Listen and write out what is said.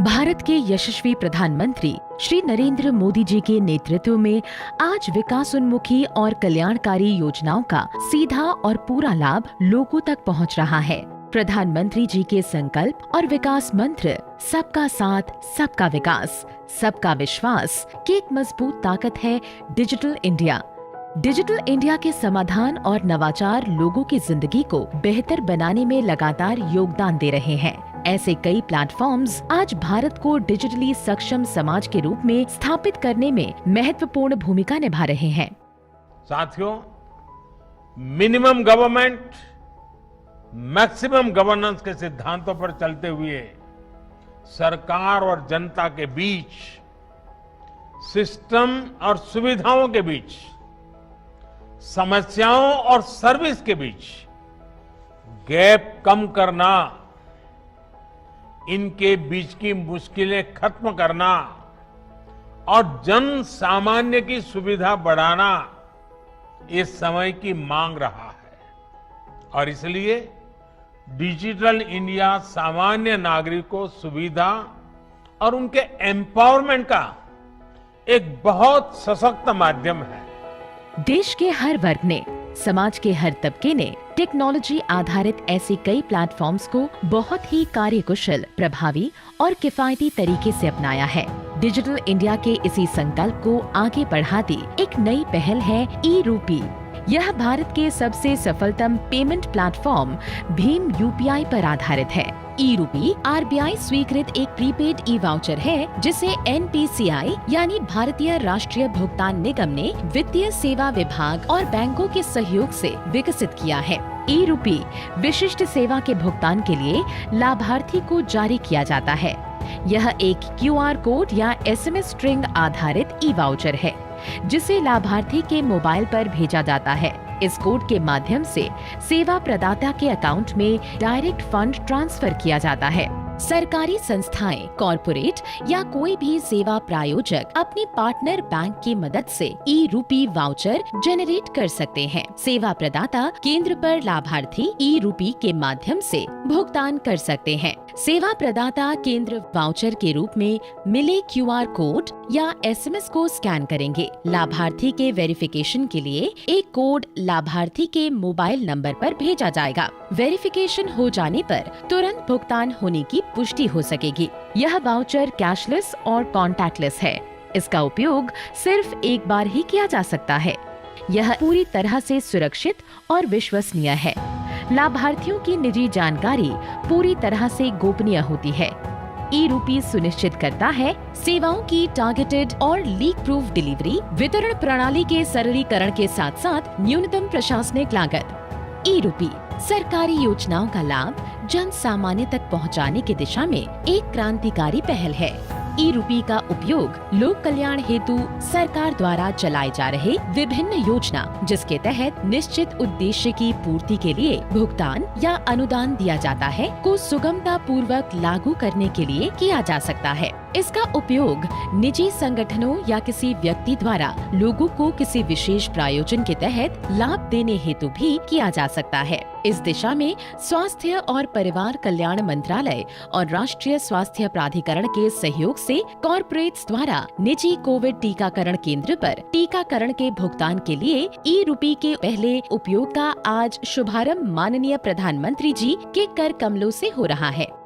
भारत के यशस्वी प्रधानमंत्री श्री नरेंद्र मोदी जी के नेतृत्व में आज विकासोन्मुखी और कल्याणकारी योजनाओं का सीधा और पूरा लाभ लोगों तक पहुंच रहा है। प्रधानमंत्री जी के संकल्प और विकास मंत्र सबका साथ, सबका विकास, सबका विश्वास की एक मजबूत ताकत है डिजिटल इंडिया। डिजिटल इंडिया के समाधान और नवाचार लोगों की जिंदगी को बेहतर बनाने में लगातार योगदान दे रहे हैं। ऐसे कई प्लेटफॉर्म्स आज भारत को डिजिटली सक्षम समाज के रूप में स्थापित करने में महत्वपूर्ण भूमिका निभा रहे हैं। साथियों, मिनिमम गवर्नमेंट मैक्सिमम गवर्नेंस के सिद्धांतों पर चलते हुए सरकार और जनता के बीच, सिस्टम और सुविधाओं के बीच, समस्याओं और सर्विस के बीच गैप कम करना, इनके बीच की मुश्किलें खत्म करना और जन सामान्य की सुविधा बढ़ाना इस समय की मांग रहा है। और इसलिए डिजिटल इंडिया सामान्य नागरिक को सुविधा और उनके एम्पावरमेंट का एक बहुत सशक्त माध्यम है। देश के हर वर्ग ने, समाज के हर तबके ने टेक्नोलॉजी आधारित ऐसे कई प्लेटफॉर्म्स को बहुत ही कार्यकुशल, प्रभावी और किफायती तरीके से अपनाया है। डिजिटल इंडिया के इसी संकल्प को आगे बढ़ाती एक नई पहल है ई-रूपी। यह भारत के सबसे सफलतम पेमेंट प्लेटफॉर्म भीम यूपीआई पर आधारित है। ई-रूपी आरबीआई स्वीकृत एक प्रीपेड ई वाउचर है, जिसे एनपीसीआई यानी भारतीय राष्ट्रीय भुगतान निगम ने वित्तीय सेवा विभाग और बैंकों के सहयोग से विकसित किया है। ई-रूपी विशिष्ट सेवा के भुगतान के लिए लाभार्थी को जारी किया जाता है। यह एक क्यूआर कोड या एसएमएस स्ट्रिंग आधारित ई वाउचर है, जिसे लाभार्थी के मोबाइल पर भेजा जाता है। इस कोड के माध्यम से सेवा प्रदाता के अकाउंट में डायरेक्ट फंड ट्रांसफर किया जाता है। सरकारी संस्थाएं, कॉरपोरेट या कोई भी सेवा प्रायोजक अपनी पार्टनर बैंक की मदद से ई-रूपी वाउचर जनरेट कर सकते हैं। सेवा प्रदाता केंद्र पर लाभार्थी ई-रूपी के माध्यम से भुगतान कर सकते हैं। सेवा प्रदाता केंद्र वाउचर के रूप में मिले क्यूआर कोड या एसएमएस को स्कैन करेंगे। लाभार्थी के वेरिफिकेशन के लिए एक कोड लाभार्थी के मोबाइल नंबर पर भेजा जाएगा। वेरिफिकेशन हो जाने पर तुरंत भुगतान होने की पुष्टि हो सकेगी। यह वाउचर कैशलेस और कॉन्टैक्टलेस है। इसका उपयोग सिर्फ एक बार ही किया जा सकता है। यह पूरी तरह से सुरक्षित और विश्वसनीय है। लाभार्थियों की निजी जानकारी पूरी तरह से गोपनीय होती है। ई-रूपी सुनिश्चित करता है सेवाओं की टारगेटेड और लीक प्रूफ डिलीवरी, वितरण प्रणाली के सरलीकरण के साथ साथ न्यूनतम प्रशासनिक लागत। ई-रूपी सरकारी योजनाओं का लाभ जन सामान्य तक पहुंचाने की दिशा में एक क्रांतिकारी पहल है। ई-रूपी का उपयोग लोक कल्याण हेतु सरकार द्वारा चलाए जा रहे विभिन्न योजना, जिसके तहत निश्चित उद्देश्य की पूर्ति के लिए भुगतान या अनुदान दिया जाता है, को सुगमता पूर्वक लागू करने के लिए किया जा सकता है। इसका उपयोग निजी संगठनों या किसी व्यक्ति द्वारा लोगों को किसी विशेष प्रायोजन के तहत लाभ देने हेतु भी किया जा सकता है। इस दिशा में स्वास्थ्य और परिवार कल्याण मंत्रालय और राष्ट्रीय स्वास्थ्य प्राधिकरण के सहयोग से कॉर्पोरेट्स द्वारा निजी कोविड टीकाकरण केंद्र पर टीकाकरण के भुगतान के लिए ई-रूपी के पहले उपयोग का आज शुभारंभ माननीय प्रधानमंत्री जी के कर कमलों से हो रहा है।